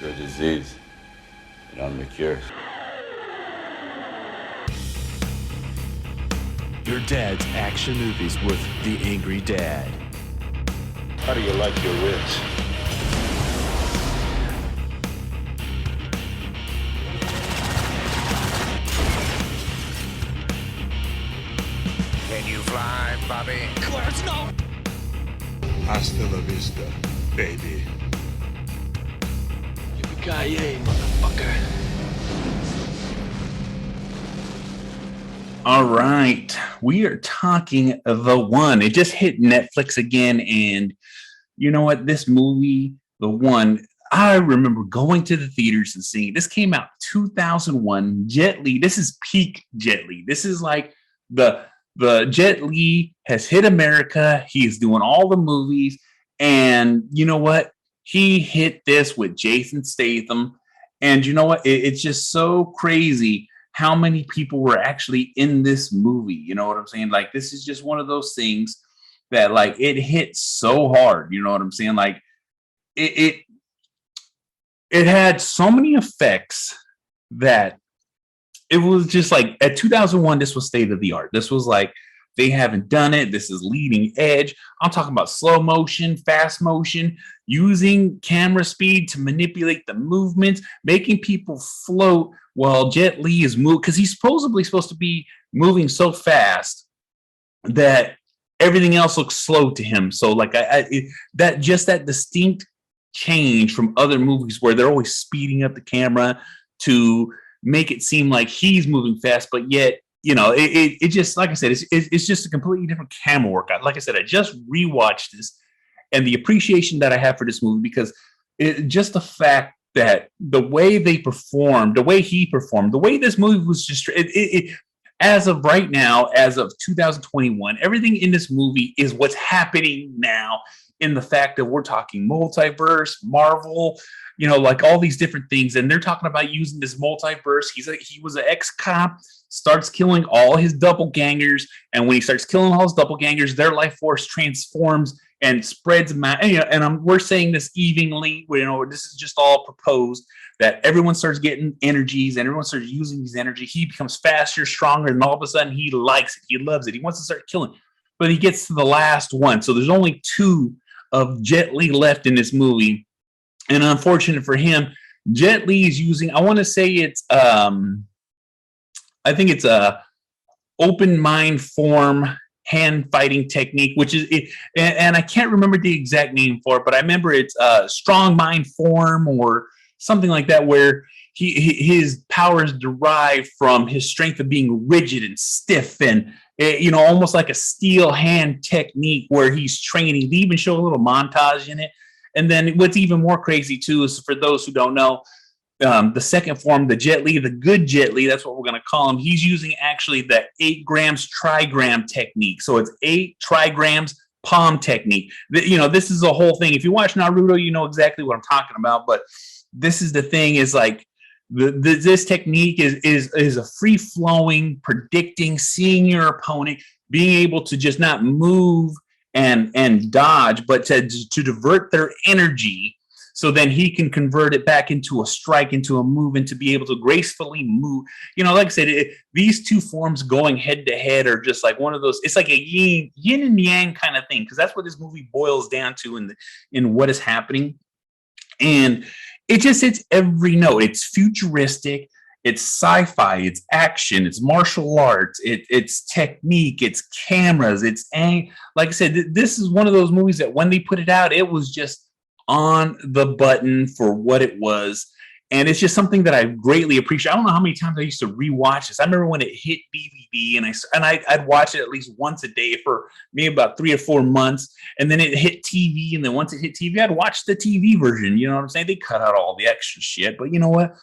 You're a disease, and I'm the cure. Your dad's action movies with The Angry Dad. How do you like your ribs? Can you fly, Bobby? Clarence, no! Hasta la vista, baby. Yippee-ki-yay, motherfucker. All right, we are talking The One. It just hit Netflix again, and you know what? This movie, The One, I remember going to the theaters and seeing it. This came out 2001. JetLi. This is peak JetLi. This is like the JetLi has hit America. He's doing all the movies, and you know what? He hit this with Jason Statham, and you know what? It's just so crazy how many people were actually in this movie. You know what I'm saying? Like, this is just one of those things that, like, it hit so hard. You know what I'm saying? Like, it had so many effects that it was just like, at 2001, this was state of the art. This was like, they haven't done it. This is leading edge. I'm talking about slow motion, fast motion, using camera speed to manipulate the movements, making people float while Jet Li is moving, because he's supposed to be moving so fast that everything else looks slow to him. So like that distinct change from other movies where they're always speeding up the camera to make it seem like he's moving fast, but yet, you know, it just, like I said, it's just a completely different camera work. Like I said, I just rewatched this, and the appreciation that I have for this movie, because just the fact that the way they performed, the way he performed, the way this movie was just, as of right now, as of 2021, everything in this movie is what's happening now, in the fact that we're talking multiverse, Marvel, you know, like all these different things. And they're talking about using this multiverse. He was an ex-cop, starts killing all his doppelgangers. And when he starts killing all his doppelgangers, their life force transforms and spreads them out. And we're saying this evenly, you know, this is just all proposed, that everyone starts getting energies and everyone starts using these energies. He becomes faster, stronger, and all of a sudden he likes it. He loves it. He wants to start killing. But he gets to the last one. So there's only two of Jet Li left in this movie. And unfortunate for him, Jet Li is using, I want to say it's, I think it's a open mind form hand fighting technique, which is, and I can't remember the exact name for it, but I remember it's strong mind form or something like that, where his powers derive from his strength of being rigid and stiff, and you know, almost like a steel hand technique where he's training. They even show a little montage in it. And then what's even more crazy too is, for those who don't know, the second form, the Jet Li, the good Jet Li, that's what we're going to call him. He's using actually the 8 grams trigram technique. So it's 8 trigrams palm technique. You know, this is a whole thing. If you watch Naruto, you know exactly what I'm talking about. But this is the thing, is like, this technique is a free flowing, predicting, seeing your opponent, being able to just not move and dodge, but to divert their energy, so then he can convert it back into a strike, into a move, and to be able to gracefully move. You know, like I said, these two forms going head to head are just like one of those, it's like a yin and yang kind of thing, because that's what this movie boils down to in what is happening. And it just hits every note. It's futuristic, it's sci-fi, it's action, it's martial arts, it's technique, it's cameras, it's like I said, this is one of those movies that when they put it out, it was just on the button for what it was. And it's just something that I greatly appreciate. I don't know how many times I used to rewatch this. I remember when it hit DVD, and I'd watch it at least once a day for maybe about 3 or 4 months. And then it hit TV. And then once it hit TV, I'd watch the TV version. You know what I'm saying? They cut out all the extra shit. But you know what?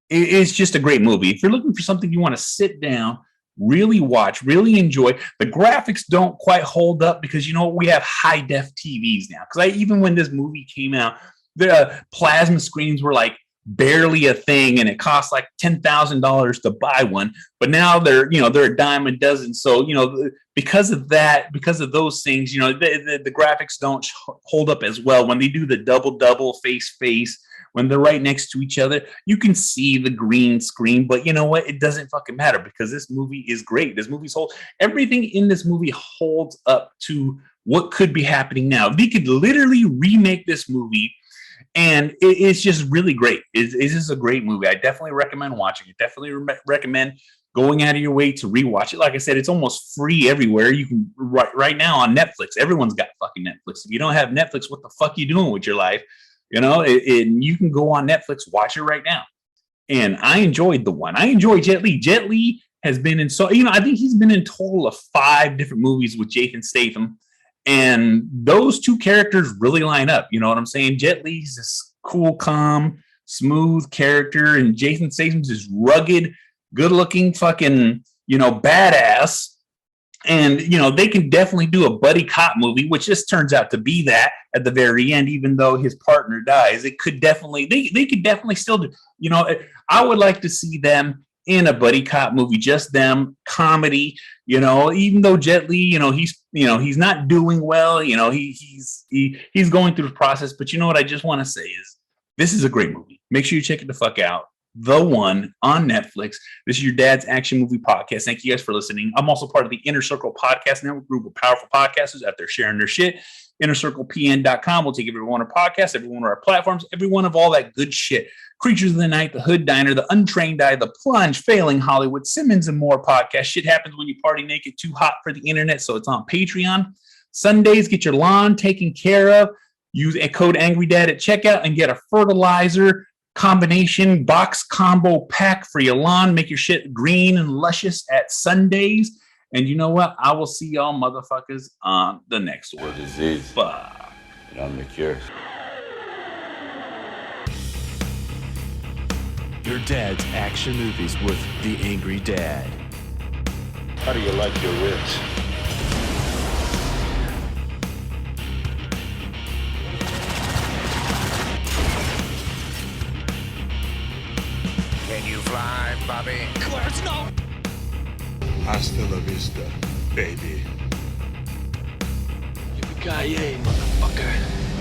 It's just a great movie. If you're looking for something you want to sit down, really watch, really enjoy. The graphics don't quite hold up because, you know, we have high def TVs now. Because even when this movie came out, the plasma screens were like barely a thing, and it cost like $10,000 to buy one. But now they're a dime a dozen. So, you know, because of that, because of those things, you know, the graphics don't hold up as well when they do the double face when they're right next to each other. You can see the green screen, but you know what? It doesn't fucking matter because this movie is great. This movie's everything in this movie holds up to what could be happening now. They could literally remake this movie, and it's just really great. It's just a great movie. I definitely recommend watching it. Definitely recommend going out of your way to rewatch it. Like I said, it's almost free everywhere. You can right now on Netflix. Everyone's got fucking Netflix. If you don't have Netflix, what the fuck are you doing with your life? You know, and you can go on Netflix, watch it right now. And I enjoyed the one. I enjoy JetLi. JetLi has been in I think he's been in total of 5 different movies with Jason Statham. And those 2 characters really line up. You know what I'm saying? JetLi's this cool, calm, smooth character, and Jason Statham's this rugged, good-looking fucking, badass. And, they can definitely do a buddy cop movie, which just turns out to be that at the very end, even though his partner dies. It could definitely, they could definitely still do, I would like to see them in a buddy cop movie, just them, comedy, even though JetLi, he's not doing well, he's going through the process. But you know what I just want to say is this is a great movie. Make sure you check it the fuck out. The One on Netflix. This is your dad's action movie podcast. Thank you guys for listening. I'm also part of the Inner Circle Podcast Network group of powerful podcasters out there sharing their shit. InnerCirclePN.com. We'll take every one of our podcasts, every one of our platforms, every one of all that good shit. Creatures of the Night, The Hood Diner, The Untrained Eye, The Plunge, Failing Hollywood, Simmons and More podcast. Shit happens when you party naked, too hot for the internet, so it's on Patreon. Sundays, get your lawn taken care of. Use a code AngryDad at checkout and get a fertilizer combination box combo pack for your lawn. Make your shit green and luscious at Sundays. And you know what? I will see y'all motherfuckers on the next one. Disease. Fuck. And I'm the cure. Your dad's action movies with the Angry Dad. How do you like your ribs? Can you fly, Bobby? Clarence, no! Hasta la vista, baby. Yippee-ki-yay, motherfucker.